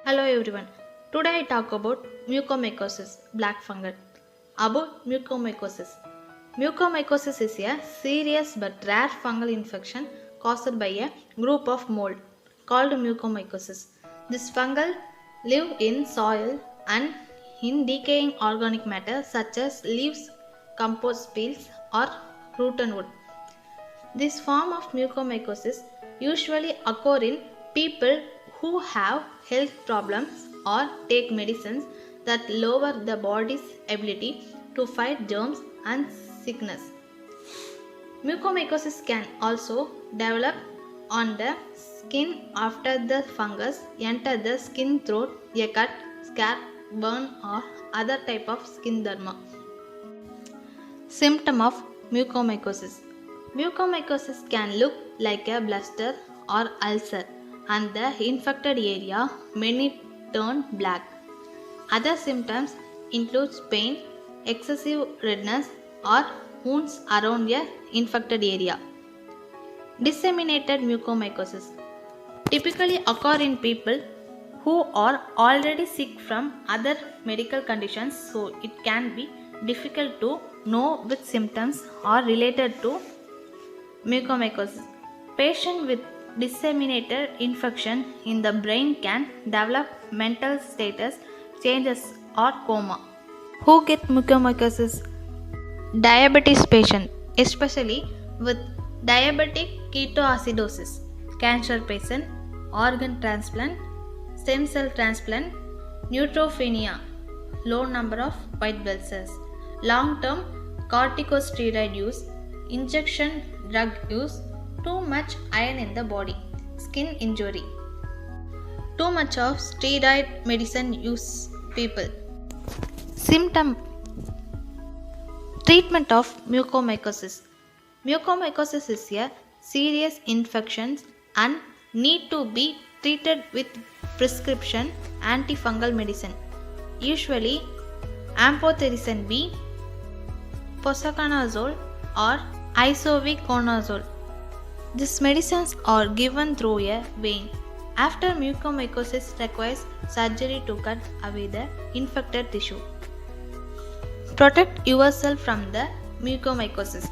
Hello everyone. Today I talk about mucormycosis, black fungal. About mucormycosis. Mucormycosis is a serious but rare fungal infection caused by a group of mold called mucormycosis. This fungal live in soil and in decaying organic matter such as leaves, compost peels or rotten wood. This form of mucormycosis usually occur in people who have health problems or take medicines that lower the body's ability to fight germs and sickness. Mucormycosis can also develop on the skin after the fungus enter the skin through a cut, scab, burn or other type of skin derma. Symptom of mucormycosis. Mucormycosis can look like a blister or ulcer and the infected area may turn black. Other symptoms include pain, excessive redness or wounds around a infected area. Disseminated mucormycosis typically occur in people who are already sick from other medical conditions, so it can be difficult to know which symptoms are related to mucormycosis. Patient with disseminated infection in the brain can develop mental status changes or coma. Who get mucormycosis? Diabetes patient, especially with diabetic ketoacidosis, cancer patient, organ transplant, stem cell transplant, neutropenia, low number of white blood cells, long-term corticosteroid use, injection drug use, too much iron in the body, skin injury, too much of steroid medicine use people. Symptom treatment of mucormycosis. Mucormycosis is a serious infection and need to be treated with prescription antifungal medicine, usually amphotericin B, posaconazole or isavuconazole. These medicines are given through a vein. After mucormycosis requires surgery to cut away the infected tissue. Protect yourself from the mucormycosis.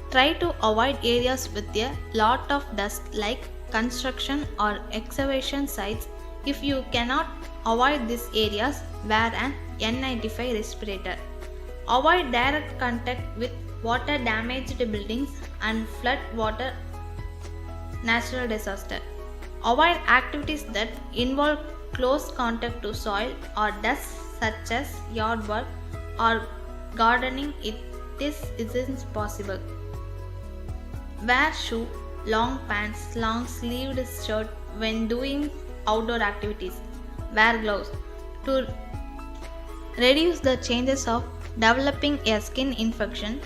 Try to avoid areas with a lot of dust like construction or excavation sites. If you cannot avoid these areas, wear an N95 respirator. Avoid direct contact with water damaged buildings and flood water natural disaster. Avoid activities that involve close contact to soil or dust such as yard work or gardening if this isn't possible. Wear shoe, long pants, long sleeved shirt when doing outdoor activities. Wear gloves. To reduce the chances of developing a skin infection,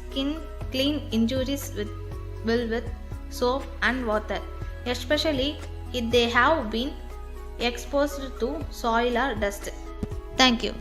clean injuries with soap and water, especially if they have been exposed to soil or dust. Thank you.